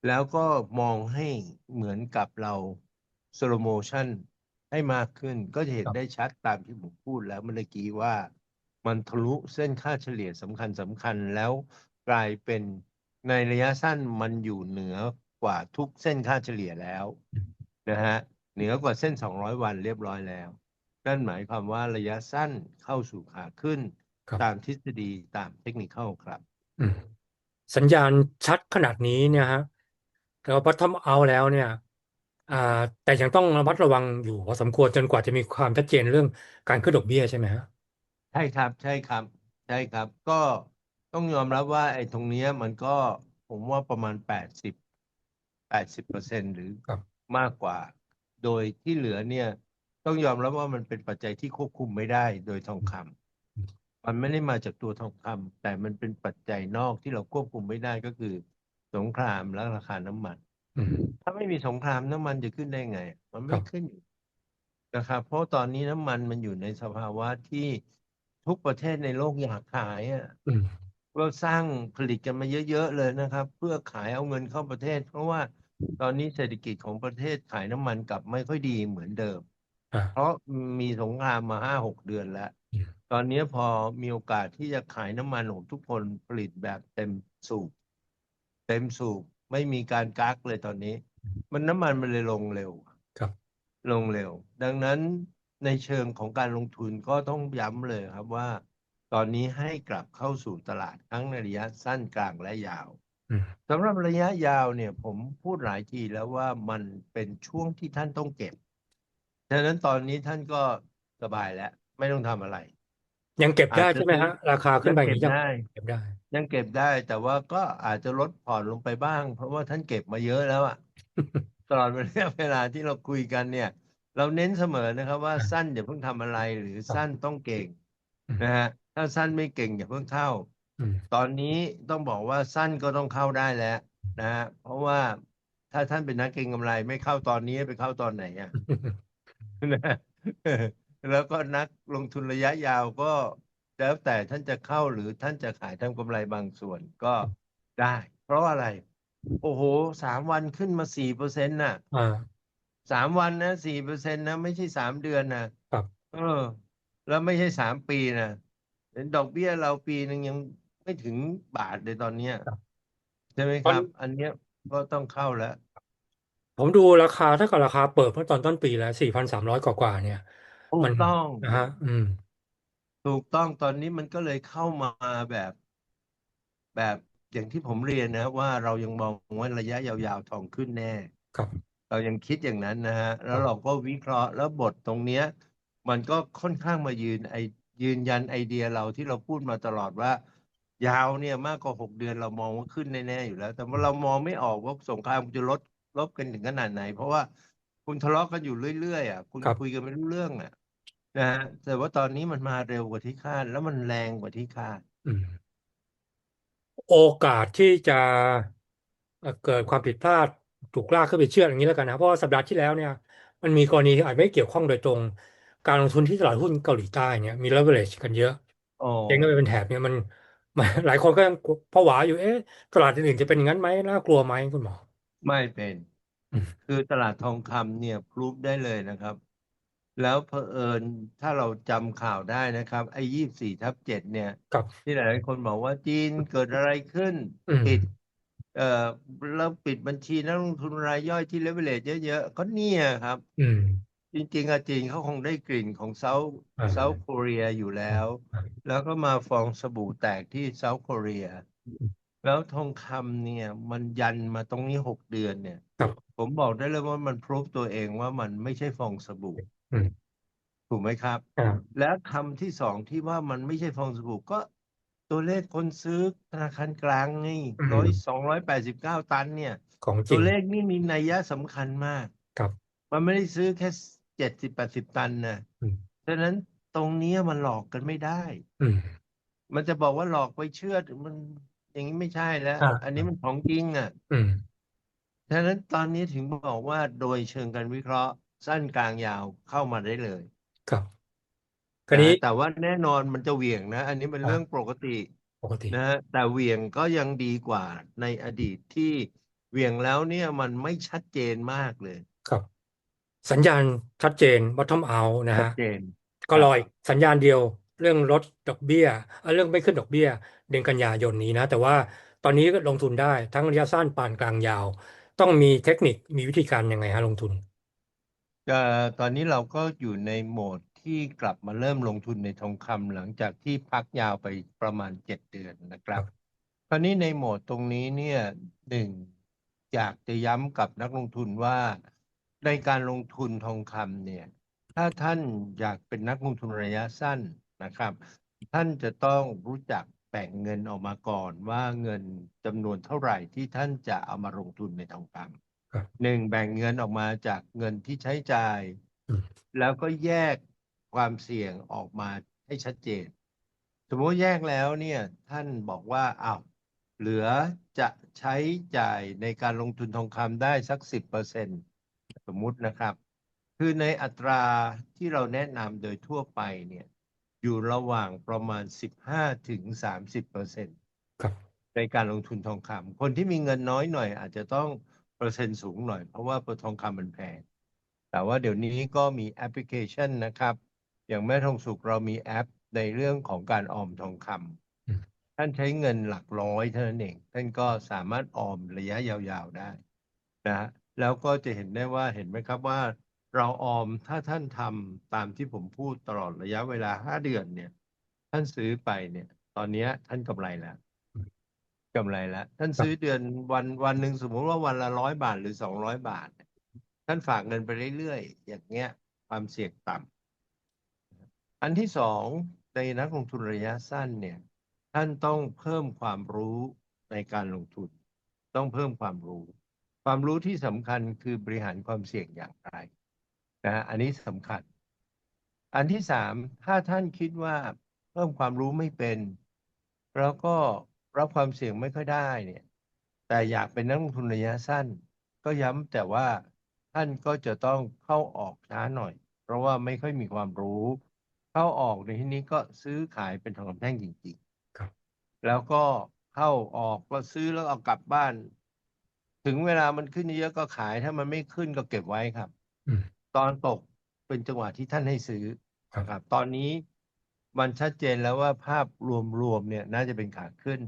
แล้วก็มองให้เหมือนกับเราสโลโมชันให้มากขึ้นก็จะเห็ครับนได้ชัดตามที่ผมพูดแล้วเมื่อกี้ว่ามันทะลุเส้นค่าเฉลี่ยสำคัญแล้วกลายเป็นในระยะสั้นมันอยู่เหนือกว่าทุกเส้นค่าเฉลี่ยแล้วนะฮะเหนือกว่าเส้น200 วันเรียบร้อยแล้วนั่นหมายความว่าระยะสั้นเข้าสู่ขาขึ้นตามครับทฤษฎีตามเทคนิคครับอืมสัญญาณชัดขนาดนี้เนี่ยฮะแต่ว่า bottom out แล้วเนี่ยอ่าแต่ยังต้องระมัดระวังอยู่พอสมควรจนกว่าจะมีความชัดเจนเรื่องการขึ้นดอกเบี้ยใช่ไหมฮะใช่ครับใช่ครับใช่ครับก็ต้องยอมรับว่าไอ้ตรงเนี้ยมันก็ผมว่าประมาณ80%หรือครับมากกว่าโดยที่เหลือเนี่ยต้องยอมรับว่ามันเป็นปัจจัยที่ควบคุมไม่ได้โดยทองคำมันไม่ได้มาจากตัวทองคำแต่มันเป็นปัจจัยนอกที่เราควบคุมไม่ได้ก็คือสงครามและราคาน้ำมันอืมถ้าไม่มีสงครามน้ำมันจะขึ้นได้ไงมันครับไม่ขึ้น นะครับเพราะตอนนี้น้ำมันมันอยู่ในสภาวะที่ทุกประเทศในโลกอยากขายอ่ะอืมก็สร้างผลิตกันมาเยอะๆเลยนะครับเพื่อขายเอาเงินเข้าประเทศเพราะว่าตอนนี้เศรษฐกิจของประเทศขายน้ำมันกลับไม่ค่อยดีเหมือนเดิมเพราะอ่ามีสงครามมา5-6 เดือนแล้วอืมตอนนี้พอมีโอกาสที่จะขายน้ำมันของทุกคนผลิตแบบสูบเต็มสูบไม่มีการกักเลยตอนนี้มันน้ำมันมันเลยลงเร็ว ครับลงเร็วดังนั้นในเชิงของการลงทุนก็ต้องย้ำเลยครับว่าตอนนี้ให้กลับเข้าสู่ตลาดทั้งในระยะสั้นกลางและยาวอืมสำหรับระยะยาวเนี่ยผมพูดหลายทีแล้วว่ามันเป็นช่วงที่ท่านต้องเก็บฉะนั้นตอนนี้ท่านก็สบายแล้วไม่ต้องทำอะไรยังเก็บได้อาจจะซื้อใช่ไหมฮะราคาขึ้ยันไปอย่างนี้ยังงเก็บได้เก็บได้ ยังเก็บได้แต่ว่าก็อาจจะลดผ่อนลงไปบ้างเพราะว่าท่านเก็บมาเยอะแล้วอะ ตลอดระยะเวลาที่เราคุยกันเนี่ยเราเน้นเสมอนะครับว่าอ่าสั้นอย่าเพิ่งทำอะไรหรือสั้นครับต้องเก่งอืมนะฮะถ้าสั้นไม่เก่งอย่าเพิ่งเข้าอืม ตอนนี้ต้องบอกว่าสั้นก็ต้องเข้าได้แล้วนะฮะเพราะว่าถ้าท่านเป็นนักเก็งกำไรไม่เข้าตอนนี้ไปเข้าตอนไหนอ่ะ นะแล้วก็นักลงทุนระยะยาวก็แล้วแต่ท่านจะเข้าหรือท่านจะขายทำกำไรบางส่วนก็ได้เพราะอะไรโอ้โห3 วันขึ้นมา4%น่ะอ่า3 วันนะ4%นะไม่ใช่3 เดือนนะครับเออแล้วไม่ใช่3 ปีนะเห็นดอกเบี้ยเราปีหนึ่งยังไม่ถึงบาทเลยตอนเนี้ยครับใช่ไหมตอนครับอันเนี้ยก็ต้องเข้าแล้วผมดูราคาถ้ากับราคาเปิดเมื่อตอนต้นปีแล้ว4,300กว่าเนี่ยมันถูกต้องนะฮะอืมถูกต้องตอนนี้มันก็เลยเข้ามาแบบ แบบอย่างที่ผมเรียนนะว่าเรายังมองว่าระยะยาวๆทองขึ้นแน่ครับเรายังคิดอย่างนั้นนะฮะคแล้วเรารับก็วิเคราะห์แล้วบทตรงเนี้ยมันก็ค่อนข้างมายืนยันไอเดียเราที่เราพูดมาตลอดว่ายาวเนี่ยมากกว่า6 เดือนเรามองว่าขึ้นแน่ๆอยู่แล้วแต่ว่าเรามองไม่ออกว่าสงครามมันจะลบกันถึงขนาดไหนเพราะว่าคุณทะเลาะกันอยู่เรื่อยๆคุณคุยกันครับไม่รู้เรื่องนะฮะแต่ว่าตอนนี้มันมาเร็วกว่าที่คาดแล้วมันแรงกว่าที่คาดอืมโอกาสที่จะเกิดความผิดพลาดถูกลากขึ้นไปเชื่อดอย่างนี้แล้วกันนะเพราะว่าสัปดาห์ที่แล้วเนี่ยมันมีกรณีที่อาจไม่เกี่ยวข้องโดยตรงการลงทุนที่ตลาดหุ้นเกาหลีใต้เนี่ยมี leverage กันเยอะอ๋อ เจ๊งกันไปเป็นแถบเนี่ยมันหลายคนก็ยังผวาอยู่เอ๊ะตลาดอื่นๆจะเป็นอย่างนั้นไหมน่ากลัวไหมคุณหมอไม่เป็น อืมคือตลาดทองคำเนี่ยพรูฟได้เลยนะครับ แล้วเผอิญถ้าเราจำข่าวได้นะครับไอ้24/7เนี่ยครับที่หลายๆคนบอกว่าจีนเกิดอะไรขึ้นอืมปิดเอ่อแล้วปิดบัญชีนักลงทุนรายย่อยที่เลเวลเลจเยอะๆก็เนี่ยครับ อืมจริงๆอะจีนเขาคงได้กลิ่นของเซาท์โคเรียอยู่แล้วแล้วก็มาฟองสบู่แตกที่เซาท์โคเรียแล้วทองคำเนี่ยมันยันมาตรงนี้6 เดือนเนี่ยครับผมบอกได้เลยว่ามันพรูฟตัวเองว่ามันไม่ใช่ฟองสบู่ อืมถูกไหมครับอ่าแล้วคำที่สองที่ว่ามันไม่ใช่ฟองสบู่ก็ตัวเลขคนซื้อธนาคารกลางไงอื289 ตันเนี่ยของจริงตัวเลขนี่มีนัยสำคัญมากครับมันไม่ได้ซื้อแค่70-80 ตันนะอืมฉะนั้นตรงเนี้ยมันหลอกกันไม่ได้อืมมันจะบอกว่าหลอกไปเชื่อมันอย่างนี้ไม่ใช่แล้วอันอ่านี้มันของจริงอ่ะอืมฉะนั้นตอนนี้ถึงบอกว่าโดยเชิงการวิเคราะห์สั้นกลางยาวเข้ามาได้เลยครับคราวนี้แต่ว่าแน่นอนมันจะเหวี่ยงนะอันนี้เป็นเรื่องปอ่ากติปกตินะฮะแต่เหวี่ยงก็ยังดีกว่าในอดีตที่เหวี่ยงแล้วเนี่ยมันไม่ชัดเจนมากเลยครับสัญญาณชัดเจน bottom out นะฮะชัดเจนครับ ก็รออีกสัญญาณเดียวเรื่องลดดอกเบี้ยเรื่องไม่ขึ้นดอกเบี้ยเดือนกันยายนนี้นะแต่ว่าตอนนี้ก็ลงทุนได้ทั้งระยะสั้นปานกลางยาวต้องมีเทคนิคมีวิธีการยังไงฮะลงทุนก็ตอนนี้เราก็อยู่ในโหมดที่กลับมาเริ่มลงทุนในทองคำหลังจากที่พักยาวไปประมาณ7 เดือนนะครับครับคราวนี้ในโหมดตรงนี้เนี่ยหนึ่งอยากจะย้ำกับนักลงทุนว่าในการลงทุนทองคำเนี่ยถ้าท่านอยากเป็นนักลงทุนระยะสั้นนะครับท่านจะต้องรู้จักแบ่งเงินออกมาก่อนว่าเงินจำนวนเท่าไหร่ที่ท่านจะเอามาลงทุนในทองคำครับหนึ่งแบ่งเงินออกมาจากเงินที่ใช้จ่ายอืมแล้วก็แยกความเสี่ยงออกมาให้ชัดเจนสมมติแยกแล้วเนี่ยท่านบอกว่าอ้าวเหลือจะใช้จ่ายในการลงทุนทองคำได้สัก10%สมมุตินะครับคือในอัตราที่เราแนะนำโดยทั่วไปเนี่ยอยู่ระหว่างประมาณ15-30%ครับในการลงทุนทองคำคนที่มีเงินน้อยหน่อยอาจจะต้องเปอร์เซ็นต์สูงหน่อยเพราะว่าทองคำมันแพงแต่ว่าเดี๋ยวนี้ก็มีแอปพลิเคชันนะครับอย่างแม่ทองสุขเรามีแอปในเรื่องของการออมทองคอืมำท่านใช้เงินหลักร้อยเท่านั้นเองท่านก็สามารถออมระยะยาวๆได้นะฮะแล้วก็จะเห็นได้ว่าเห็นไหมครับว่าเราออมถ้าท่านทำตามที่ผมพูดตลอดระยะเวลา5 เดือนเนี่ยท่านซื้อไปเนี่ยตอนนี้ท่านกำไรแล้ว กำไรแล้วท่านครับซื้อเดือนวันหนึ่งสมมติว่าวันละ100 บาทหรือ200 บาทท่านฝากเงินไปเรื่อยๆอย่างเงี้ยความเสี่ยงต่ำอันที่สองในนักลงทุนระยะสั้นเนี่ยท่านต้องเพิ่มความรู้ในการลงทุนต้องเพิ่มความรู้ความรู้ที่สำคัญคือบริหารความเสี่ยงอย่างไรนะฮะอันนี้สำคัญ อันที่สามถ้าท่านคิดว่าเพิ่มความรู้ไม่เป็นแล้วก็รับความเสี่ยงไม่ค่อยได้เนี่ยแต่อยากเป็นนักลงทุนระยะสั้นก็ย้ำแต่ว่าท่านก็จะต้องเข้าออกช้าหน่อยเพราะว่าไม่ค่อยมีความรู้เข้าออกในที่นี้ก็ซื้อขายเป็นทองคำแท่งจริงครับๆแล้วก็เข้าออกก็ซื้อแล้วเอากลับบ้านถึงเวลามันขึ้นเยอะก็ขายถ้ามันไม่ขึ้นก็เก็บไว้ครับ อืมตอนตกเป็นจังหวะที่ท่านให้ซื้อครับนะครับตอนนี้มันชัดเจนแล้วว่าภาพรวมเนี่ยน่าจะเป็นขาขึ้น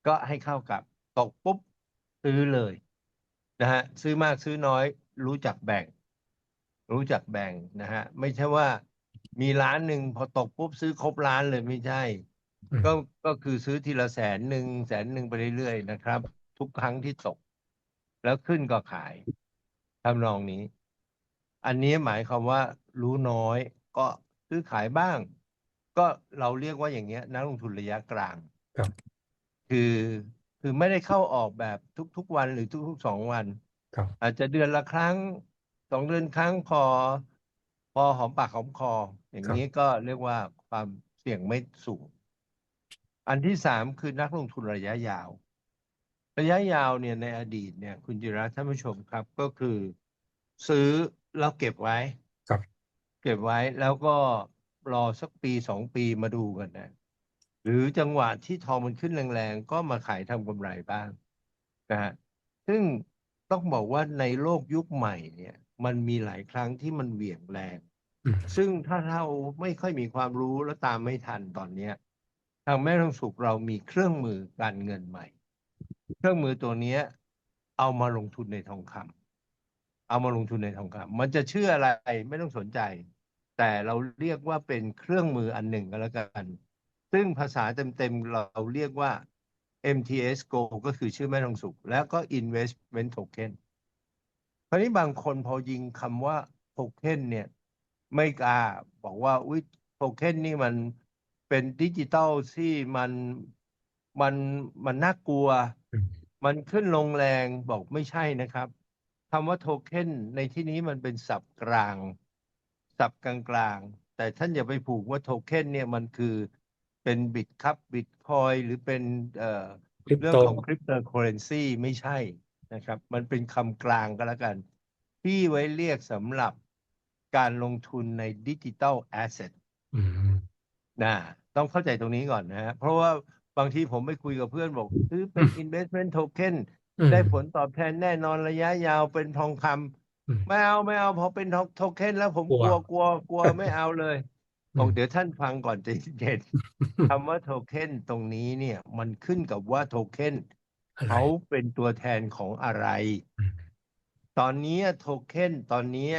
ก็ให้เข้ากับตกปุ๊บซื้อเลยนะฮะซื้อมากซื้อน้อยรู้จักแบ่งรู้จักแบ่งนะฮะไม่ใช่ว่ามี1,000,000พอตกปุ๊บซื้อครบ1,000,000เลยไม่ใช่อืมก็ก็คือซื้อทีละ100,000100,000ไปเรื่อยๆนะครับทุกครั้งที่ตกแล้วขึ้นก็ขายทำนองนี้ อันนี้หมายความว่ารู้น้อยก็ซื้อขายบ้างก็เราเรียกว่าอย่างเงี้ยนักลงทุนระยะกลางครับคือคือไม่ได้เข้าออกแบบทุกๆวันหรือทุกๆ2 วันครับอาจจะเดือนละครั้ง2 เดือนครั้งพอหอมปากหอมคออย่างนี้ครับก็เรียกว่าความเสี่ยงไม่สูงอันที่สามคือนักลงทุนระยะยาวระยะยาวเนี่ยในอดีตเนี่ยคุณจิรัตน์ท่านผู้ชมครับก็คือซื้อแล้วเก็บไว้ ครับเก็บไว้แล้วก็รอสัก1-2 ปีมาดูกันนะหรือจังหวะที่ทองมันขึ้นแรงๆก็มาขายทำกำไรบ้างนะฮะซึ่งต้องบอกว่าในโลกยุคใหม่เนี่ยมันมีหลายครั้งที่มันเหวี่ยงแรงอืมซึ่งถ้าเราไม่ค่อยมีความรู้และตามไม่ทันตอนเนี้ยทางแม่ทองสุขเรามีเครื่องมือการเงินใหม่เครื่องมือตัวเนี้ยเอามาลงทุนในทองคำเอามาลงทุนในทองคำมันจะชื่ออะไรไม่ต้องสนใจ แต่เราเรียกว่าเป็นเครื่องมืออันหนึ่งก็แล้วกัน ซึ่งภาษาเต็มๆเราเรียกว่า MTS Go ก็คือชื่อแม่ทองสุขแล้วก็ Investment Token คราวนี้บางคนพอยิงคำว่าโทเค็นเนี่ย ไม่กล้าบอกว่าอุ๊ยโทเค็นนี่มันเป็นดิจิตอลที่มันมันน่ากลัวอืมมันขึ้นลงแรงบอกไม่ใช่นะครับคำว่าโทเค็นในที่นี้มันเป็นศัพท์กลางศัพท์กลางๆแต่ท่านอย่าไปผูกว่าโทเค็นเนี่ยมันคือเป็นบิตครับบิตคอยหรือเป็นคริปโตเรื่องของคริปโตเคอเรนซีไม่ใช่นะครับมันเป็นคำกลางก็แล้วกัน ที่ไว้เรียกสำหรับการลงทุนในดิจิทัลแอสเซทอืมนะต้องเข้าใจตรงนี้ก่อนนะฮะเพราะว่าบางทีผมไปคุยกับเพื่อนบอกซื้อเป็น อืม investment token อืมได้ผลตอบแทนแน่นอนระยะยาวเป็นทองคอืมำไม่เอาพอเป็นโทเค็นแล้วผมกลัว กลัวไม่เอาเลยอืมบอกเดี๋ยวท่านฟังก่อนใจเย็นๆคำว่าโทเค็นตรงนี้เนี่ยมันขึ้นกับว่าโทเค็นอะไรเขาเป็นตัวแทนของอะไร อืมตอนนี้โทเค็นตอนนี้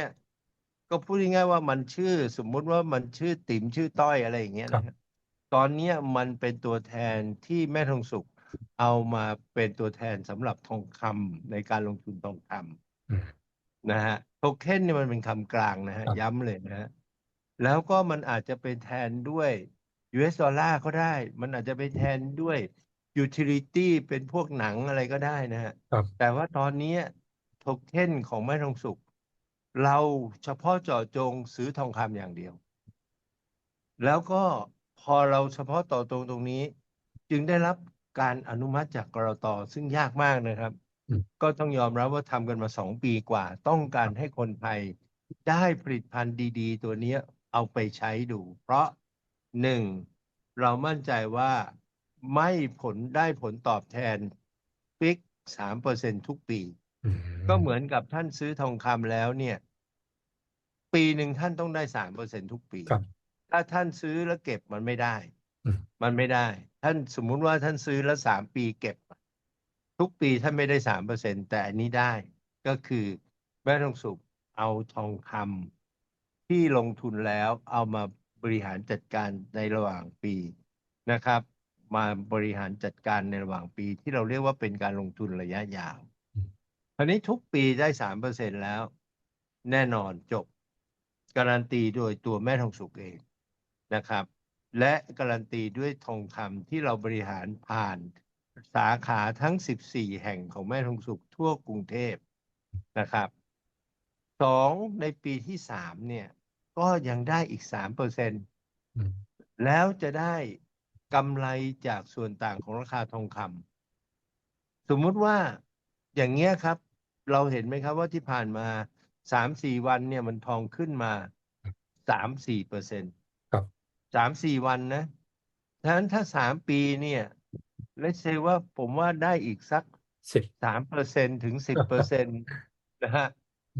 ก็พูดง่ายๆว่ามันชื่อสมมุติว่ามันชื่อติ๋มชื่อต้อยอะไรอย่างเงี้ยนะฮะครับตอนนี้มันเป็นตัวแทนที่แม่ทองสุขเอามาเป็นตัวแทนสำหรับทองคำในการลงทุนทองคอืมำนะฮะโทเค็นเนี่ยมันเป็นคำกลางนะฮะครับย้ำเลยนะฮะแล้วก็มันอาจจะเป็นแทนด้วย US ดอลลาร์ก็ได้มันอาจจะเป็นแทนด้วยยูทิลิตี้เป็นพวกหนังอะไรก็ได้นะฮะ ครับแต่ว่าตอนนี้โทเค็นของแม่ทองสุขเราเฉพาะเจาะจงซื้อทองคำอย่างเดียวแล้วก็พอเราเฉพาะต่อตรงนี้จึงได้รับการอนุมัติจากกลตซึ่งยากมากนะครับอืมก็ต้องยอมรับว่าทำกันมา2 ปีกว่าต้องกาครับรให้คนไทยได้ผลิตภัณฑ์ดีๆตัวเนี้ยเอาไปใช้ดูเพราะหนึ่งเรามั่นใจว่าไม่ได้ผลตอบแทนฟิก3%ทุกปี อืก็เหมือนมกับท่านซื้อทองคำแล้วเนี่ยปีหนึ่งท่านต้องได้3%ทุกปีครับถ้าท่านซื้อแล้วเก็บมันไม่ได้อืมมันไม่ได้ท่านสมมุติว่าท่านซื้อแล้ว3 ปีเก็บทุกปีท่านไม่ได้3%แต่อันนี้ได้ก็คือแม่ทองสุขเอาทองคำที่ลงทุนแล้วเอามาบริหารจัดการในระหว่างปีนะครับมาบริหารจัดการในระหว่างปีที่เราเรียกว่าเป็นการลงทุนระยะยาว อืมคราวนี้ทุกปีได้3%แล้วแน่นอนจบการันตีโดยตัวแม่ทองสุกเองนะครับและการันตีด้วยทองคำที่เราบริหารผ่านสาขาทั้ง14แห่งของแม่ทองสุกทั่วกรุงเทพนะครับสองในปีที่3เนี่ยก็ยังได้อีก3%อืมแล้วจะได้กำไรจากส่วนต่างของราคาทองคำ สมมุติว่าอย่างเงี้ยครับเราเห็นไหมครับว่าที่ผ่านมา3-4 วันเนี่ยมันทองขึ้นมา3-4%ครับ3-4 วันนะฉะนั้นถ้า3 ปีเนี่ยเลทเซว่าผมว่าได้อีกสักสิบ3%ถึง10%นะฮะ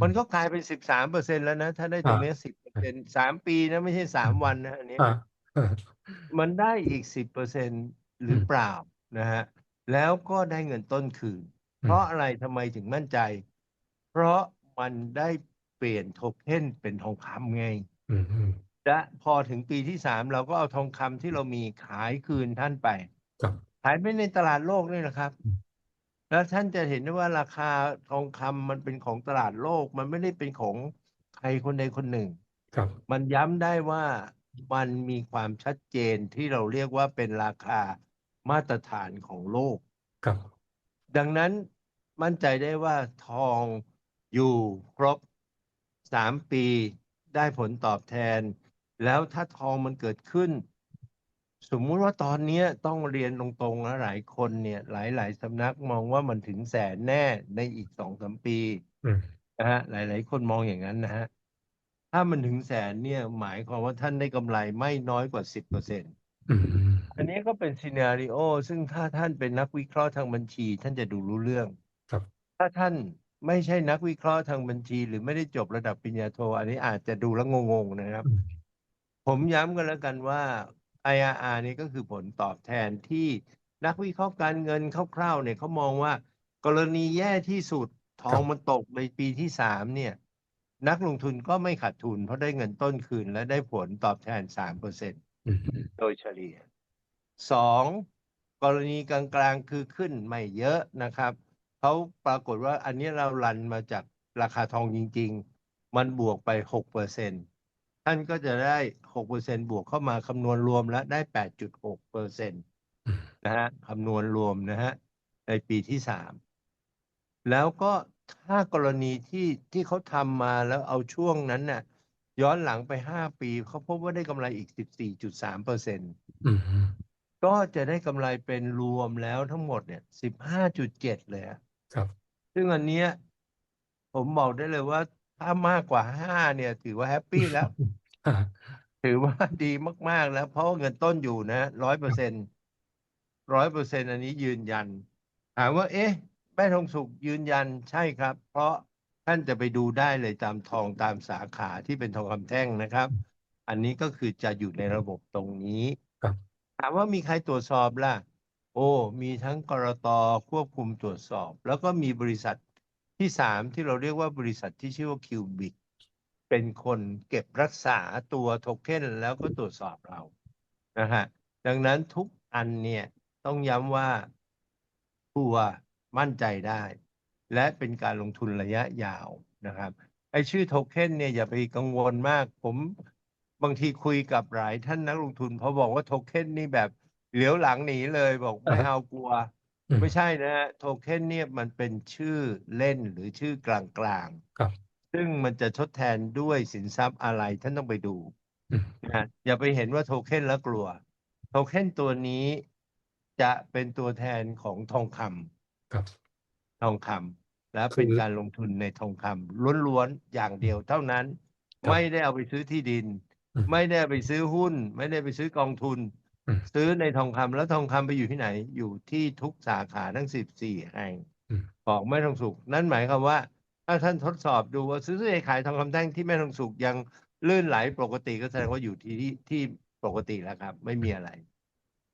มันก็อืมกลายเป็น13%แล้วนะถ้าได้ตรงเนี้ยอ่า10%3 ปีนะไม่ใช่3 วันนะอันเนี้ย อ่าอ่ามันได้อีก10%หอืมรือเปล่านะฮะแล้วก็ได้เงินต้นคืนเพอืมราะอะไรทำไมถึงมั่นใจเพราะมันได้เปลี่ยนโทเค็นเป็นทองคำไงอืมอืมและพอถึงปีที่3เราก็เอาทองคำที่เรามีขายคืนท่านไปครับขายไปในตลาดโลกนี่นะครับอืมแล้วท่านจะเห็นได้ว่าราคาทองคำมันเป็นของตลาดโลกมันไม่ได้เป็นของใครคนใดคนหนึ่ง ครับมันย้ำได้ว่ามันมีความชัดเจนที่เราเรียกว่าเป็นราคามาตรฐานของโลก ครับดังนั้นมั่นใจได้ว่าทองอยู่ครบ3 ปีได้ผลตอบแทนแล้วถ้าทองมันเกิดขึ้นสมมุติว่าตอนเนี้ยต้องเรียนตรงๆนะหลายคนเนี่ยหลายๆสำนักมองว่ามันถึงแสนแน่ในอีก2-3 ปีอืมนะฮะหลายๆคนมองอย่างนั้นนะฮะถ้ามันถึงแสนเนี่ยหมายความว่าท่านได้กำไรไม่น้อยกว่า10%อืมอันนี้ก็เป็นซีนาริโอซึ่งถ้าท่านเป็นนักวิเคราะห์ทางบัญชีท่านจะดูรู้เรื่อง ครับถ้าท่านไม่ใช่นักวิเคราะห์ทางบัญชีหรือไม่ได้จบระดับปริญญาโทอันนี้อาจจะดูแล้วงงๆนะครับอืมผมย้ำกันแล้วกันว่า IRR นี่ก็คือผลตอบแทนที่นักวิเคราะห์การเงินคร่าวๆเนี่ยเขามองว่ากรณีแย่ที่สุดทองมันครับตกในปีที่3เนี่ยนักลงทุนก็ไม่ขาดทุนเพราะได้เงินต้นคืนและได้ผลตอบแทน3%อืมโดยเฉลี่ย 2กรณีกลางๆคือขึ้นไม่เยอะนะครับเขาปรากฏว่าอันนี้เรารันมาจากราคาทองจริงๆมันบวกไป6%นต์ ท่านก็จะได้6%บวกเข้ามาคำนวณรวมแล้วได้8.6%อืมนะฮะคำนวณรวมนะฮะในปีที่3แล้วก็ถ้ากรณีที่เขาทำมาแล้วเอาช่วงนั้นน่ะย้อนหลังไป5 ปีเขาพบว่าได้กำไรอีก14.3%อืมก็จะได้กำไรเป็นรวมแล้วทั้งหมดเนี่ย15.7เลยอะครับ ซึ่งอันเนี้ยผมบอกได้เลยว่าถ้ามากกว่า5เนี่ยถือว่าแฮปปี้แล้ว อ่าถือว่าดีมากๆแล้วเพราะว่าเงินต้นอยู่นะ100%อันนี้ยืนยันถามว่าเอ๊ะแม่ทองสุกยืนยันใช่ครับเพราะท่านจะไปดูได้เลยตามทองตามสาขาที่เป็นทองคำแท่งนะครับอันนี้ก็คือจะอยู่ในระบบตรงนี้ครับถามว่ามีใครตรวจสอบล่ะโอ้มีทั้งกลตควบคุมตรวจสอบแล้วก็มีบริษัทที่3ที่เราเรียกว่าบริษัทที่ชื่อว่าคิวบิก เป็นคนเก็บรักษาตัวโทเค็นแล้วก็ตรวจสอบเรานะฮะดังนั้นทุกอันเนี่ยต้องย้ำว่าทัวร์มั่นใจได้และเป็นการลงทุนระยะยาวนะครับไอ้ชื่อโทเค็นเนี่ยอย่าไปกังวลมากผมบางทีคุยกับหลายท่านนักลงทุนพอบอกว่าโทเค็นนี่แบบเหลียวหลังหนีเลยบอกไม่เอากลัวอืมไม่ใช่นะฮะโทเค็นเนี่ยมันเป็นชื่อเล่นหรือชื่อกลางครับ ๆ ซึ่งมันจะทดแทนด้วยสินทรัพย์อะไรท่านต้องไปดูอืมนะอย่าไปเห็นว่าโทเค็นแล้วกลัวโทเค็นตัวนี้จะเป็นตัวแทนของทองคครับำทองคำและคือเป็นการลงทุนในทองคำล้วนๆอย่างเดียวเท่านั้นไม่ได้ครับเอาไปซื้อที่ดินอืมไม่ได้เอาไปซื้อหุ้นไม่ได้ไปซื้อกองทุนอืมซื้อในทองคำแล้วทองคำไปอยู่ที่ไหนอยู่ที่ทุกสาขาทั้ง14แห่งอืมของแม่ทองสุกนั่นหมายความว่า ถ้าท่านทดสอบดูว่าซื้อขายทองคำแท่งที่แม่ทองสุกยังลื่นไหลปกติก็แสดงว่าอยู่ที่ปกติแล้วครับไม่มีอะไร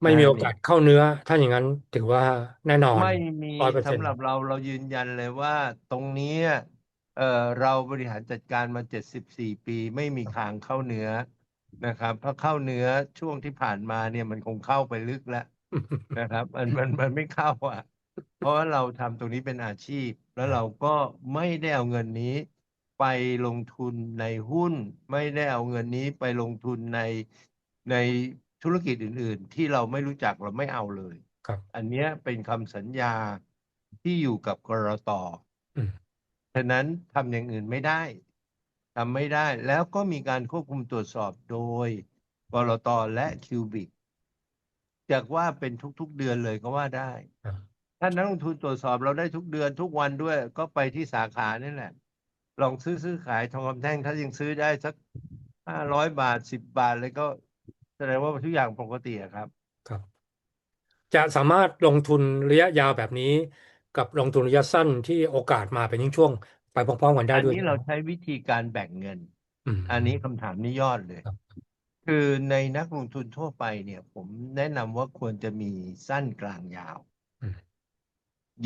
ไม่มีโอนะนี่กาสเข้าเนื้อถ้าอย่างนั้นถือว่าแน่นอนไม่มีสำ100%หรับเรายืนยันเลยว่าตรงนี้เอ่อเราบริหารจัดการมา74ปีไม่มีทางเข้าเนื้อนะครับเพราะเข้าเนื้อช่วงที่ผ่านมาเนี่ยมันคงเข้าไปลึกแล้วนะครับมันไม่เข้าอ่ะ เพราะว่าเราทำตรงนี้เป็นอาชีพแล้วเราก็ไม่ได้เอาเงินนี้ไปลงทุนในหุ้นไม่ได้เอาเงินนี้ไปลงทุนในธุรกิจอื่นๆที่เราไม่รู้จักเราไม่เอาเลยครับอันเนี้ยเป็นคำสัญญาที่อยู่กับกรตอืมฉะนั้นทำอย่างอื่นไม่ได้ทำไม่ได้แล้วก็มีการควบคุมตรวจสอบโดยกรตและคิวบิกจากว่าเป็นทุกๆเดือนเลยก็ว่าได้ ครับถ้านักลงทุนตรวจสอบเราได้ทุกเดือนทุกวันด้วยก็ไปที่สาขานี่แหละลองซื้อขายทองคำแท่งถ้ายังซื้อได้สัก500 บาท10 บาทเลยก็แสดงว่าทุกอย่างปกติอะครับครับจะสามารถลงทุนระยะยาวแบบนี้กับลงทุนระยะสั้นที่โอกาสมาเป็นช่วงๆไปพร้อมๆกันได้อันด้วยใช่ไหมนี้เราใช้วิธีการแบ่งเงินอือันนี้มคำถามนี้ยอดเลยครับคือในนักลงทุนทั่วไปเนี่ยผมแนะนำว่าควรจะมีสั้นกลางยาว อืม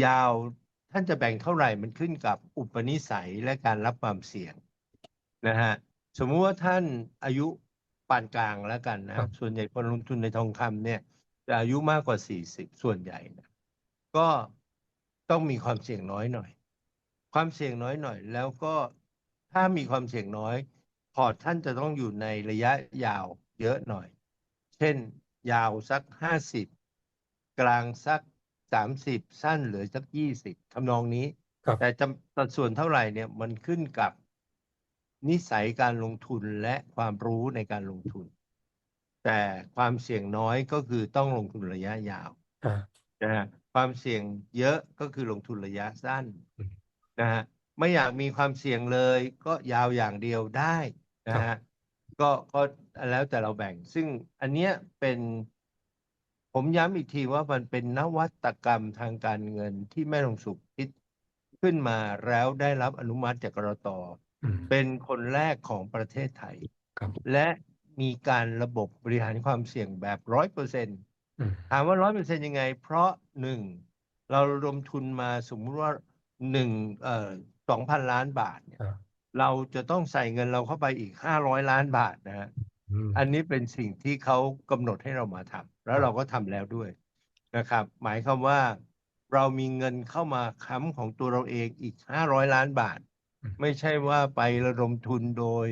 ยาวท่านจะแบ่งเท่าไหร่มันขึ้นกับอุปนิสัยและการรับความเสี่ยงนะฮะสมมุติว่าท่านอายุปานกลางแล้วกันนะครับส่วนใหญ่คนลงทุนในทองคำเนี่ยจะอายุมากกว่า40ส่วนใหญ่นะก็ต้องมีความเสี่ยงน้อยหน่อยความเสี่ยงน้อยหน่อยแล้วก็ถ้ามีความเสี่ยงน้อยพอร์ตท่านจะต้องอยู่ในระยะยาวเยอะหน่อย เช่นยาวสัก50กลางสัก30สั้นเหลือสัก20ทำนองนี้แต่ครับสัดส่วนเท่าไหร่เนี่ยมันขึ้นกับนิสัยการลงทุนและความรู้ในการลงทุนแต่ความเสี่ยงน้อยก็คือต้องลงทุนระยะยาวอ่านะฮะความเสี่ยงเยอะก็คือลงทุนระยะสั้นอืมนะฮะไม่อยากมีความเสี่ยงเลยก็ยาวอย่างเดียวได้คนะฮะรับก็แล้วแต่เราแบ่งซึ่งอันเนี้ยเป็นผมย้ำอีกทีว่ามันเป็นนวัตกรรมทางการเงินที่แม่ลงสุขคิดขึ้นมาแล้วได้รับอนุมัติจากกรตอืมเป็นคนแรกของประเทศไทยครับและมีการระบบบริหารความเสี่ยงแบบ100%อืมถามว่า100%ยังไงเพราะหนึ่งเราระดมทุนมาสมมุติว่าหนึ่ง2,000 ล้านบาทเนี่ยครับเราจะต้องใส่เงินเราเข้าไปอีก500 ล้านบาทนะฮะ อืมอันนี้เป็นสิ่งที่เขากำหนดให้เรามาทำแล้วครับเราก็ทำแล้วด้วยนะครับหมายความว่าเรามีเงินเข้ามาค้ำของตัวเราเองอีก500 ล้านบาทอืมไม่ใช่ว่าไประดมทุนโดย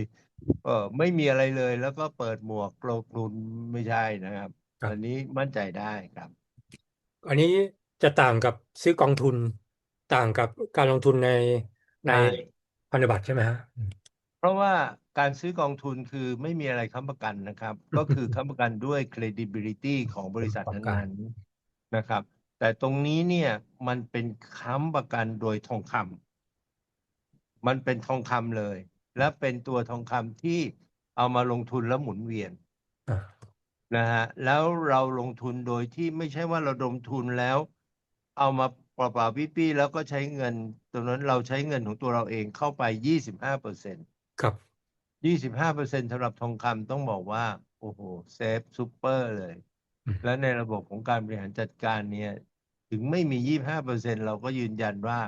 ไม่มีอะไรเลยแล้วก็เปิดหมวกลงทุนไม่ใช่นะครับ ครับอันนี้มั่นใจได้ครับ อันนี้จะต่างกับซื้อกองทุนต่างกับการลงทุนในใช่ พันธบัตรใช่ไหมฮะเพราะว่าการซื้อกองทุนคือไม่มีอะไรค้ำประกันนะครับ ก็คือค้ำประกันด้วย credibility ของบริษัทประกอบการนั้นๆนะครับ แต่ตรงนี้เนี่ยมันเป็นค้ำประกันโดยทองคำมันเป็นทองคำเลย และเป็นตัวทองคำที่เอามาลงทุนแล้วหมุนเวียน อ่านะฮะแล้วเราลงทุนโดยที่ไม่ใช่ว่าเราลงทุนแล้วเอามาเปล่าๆปี้ๆแล้วก็ใช้เงินตรงนั้นเราใช้เงินของตัวเราเองเข้าไป25% ครับ25%สำหรับทองคำต้องบอกว่าโอ้โหเซฟซูเปอร์เลยอืมและในระบบของการบริหารจัดการเนี่ยถึงไม่มี25%เราก็ยืนยันว่า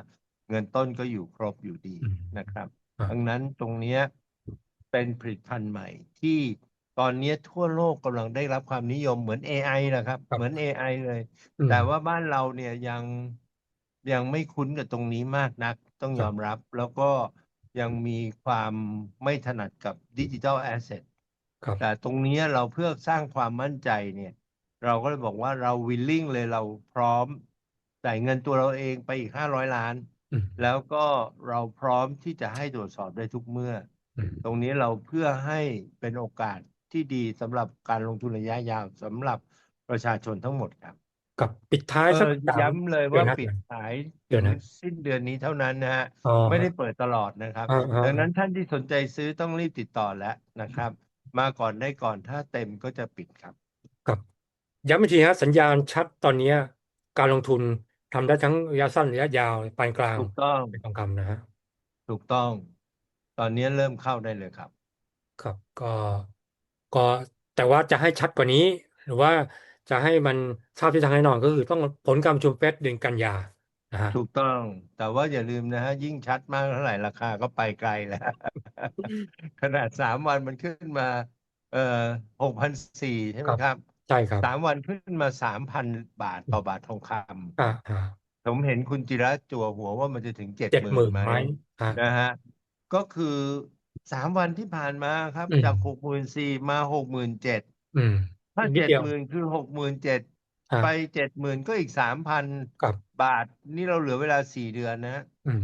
เงินต้นก็อยู่ครบอยู่ดีอืมนะครับอ่าดังนั้นตรงเนี้ยเป็นผลิตภัณฑ์ใหม่ที่ตอนนี้ทั่วโลกกำลังได้รับความนิยมเหมือน AI นะครับเหมือน ครับ AI เลยอืมแต่ว่าบ้านเราเนี่ยยังไม่คุ้นกับตรงนี้มากนักต้องครับยอมรับแล้วก็ยังมีความไม่ถนัดกับดิจิทัลแอสเซทแต่ครับตรงนี้เราเพื่อสร้างความมั่นใจเนี่ยเราก็เลยบอกว่าเราวิลลิ่งเลยเราพร้อมจ่ายเงินตัวเราเองไปอีก500 ล้านอืมแล้วก็เราพร้อมที่จะให้ตรวจสอบได้ทุกเมื่ออืมตรงนี้เราเพื่อให้เป็นโอกาสที่ดีสำหรับการลงทุนระยะยาวสำหรับประชาชนทั้งหมดครับ กับปิดท้ายเออสักสามย้ำเลยว่าปิดเดือนนะขายถึงเดือนนะสิ้นเดือนนี้เท่านั้นนะฮะอ๋อไม่ฮะได้เปิดตลอดนะครับอ่าอ่าอ่าดังนั้นท่านที่สนใจซื้อต้องรีบติดต่อแล้วนะครับมาก่อนได้ก่อนถ้าเต็มก็จะปิดครับกับย้ำอีกทีฮะสัญญาณชัดตอนนี้การลงทุนทำได้ทั้งระยะสั้นระยะยาวปานกลางถูกต้องเป็นทองคำนะฮะ ถูกต้องตอนนี้เริ่มเข้าได้เลยครับครับก็แต่ว่าจะให้ชัดกว่านี้หรือว่าจะให้มันทราบทิศทางแน่นอนก็คือต้องผลการประชุมเฟดเดือนกันยานะฮะถูกต้องแต่ว่าอย่าลืมนะฮะยิ่งชัดมากเท่าไหร่ราคาก็ไปไกลแล้วขนาด3 วันมันขึ้นมาเอ่อ6,400ใช่ครับไหมครับใช่ครับ3 วันขึ้นมา3,000 บาทต่อบาททองคำ อ่าผมเห็นคุณจิระจั่วหัวว่ามันจะถึงเจ็ดเจ็ดหมื่นไหมหมื่นไหมฮะนะฮะก็คือ3 วันที่ผ่านมาครับอืมจาก64,000มา67,000อืมถ้าเจ็ดอีกนิดเดียวหมื่นคือ67,000ฮะไป70,000ก็อีก3,000 บาทนี่เราเหลือเวลา4 เดือนนะอืม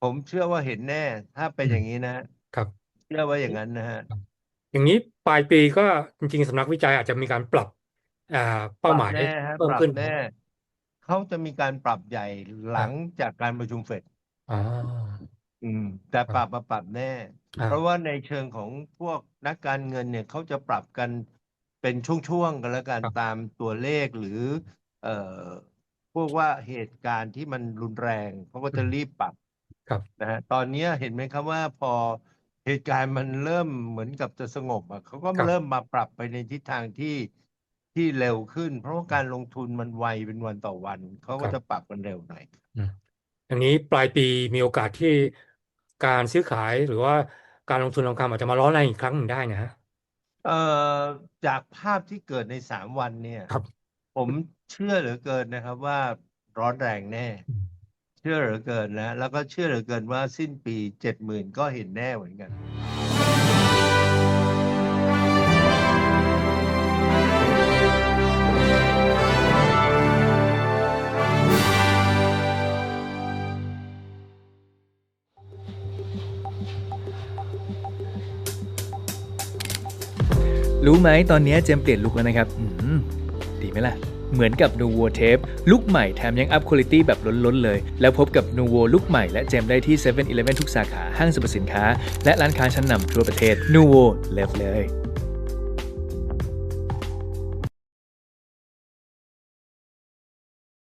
ผมเชื่อว่าเห็นแน่ถ้าเป็นอืมอย่างนี้นะครับเชื่อว่าอย่างนั้นนะฮะครับอย่างนี้ปลายปีก็จริงๆสำนักวิจัยอาจจะมีการปรับอ่าปเป้าหมายรับแน่ฮะเพิ่มขึ้นปรับแน่เขาจะมีการปรับใหญ่หลังอ่าจากการประชุมเฟด อ๋ออืมแต่ปรับครับมาปรับแน่เพราะว่าอ่าในเชิงของพวกนักการเงินเนี่ยเขาจะปรับกันเป็นช่วงๆกันแล้วกันครับตามตัวเลขหรือเอ่อพวกว่าเหตุการณ์ที่มันรุนแรงเขาก็จะอืมรีบปรับครับนะฮะตอนนี้เห็นไหมครับว่าพอเหตุการณ์มันเริ่มเหมือนกับจะสงบอ่ะเขาก็เริ่มครับมาปรับไปในทิศทางที่เร็วขึ้นเพราะว่าการลงทุนมันไวเป็นวันต่อวันเขาก็จะปครับรับกันเร็วหน่อย อืม อย่างนี้ปลายปีมีโอกาสที่การซื้อขายหรือว่าการลงทุนทองคำอาจจะมาร้อนแรงอีกครั้งหนึ่งได้นะฮะเอ่อจากภาพที่เกิดใน3 วันเนี่ยครับผมเชื่อเหลือเกินนะครับว่าร้อนแรงแน่อืมเชื่อเหลือเกินนะแล้วก็เชื่อเหลือเกินว่าสิ้นปี70,000ก็เห็นแน่เหมือนกันรู้ไหมตอนนี้เจมเปลี่ยนลุคแล้วนะครับดีไหมล่ะ เหมือนกับ Nuvo Tape ลุคใหม่แถมยังอัพคุณภาพแบบล้นๆเลย แล้วพบกับ Nuvo ลุคใหม่และเจมได้ที่ 7-Eleven ทุกสาขาห้างสรรพสินค้า และร้านค้าชั้นนำทั่วประเทศ Nuvo เลิฟเลย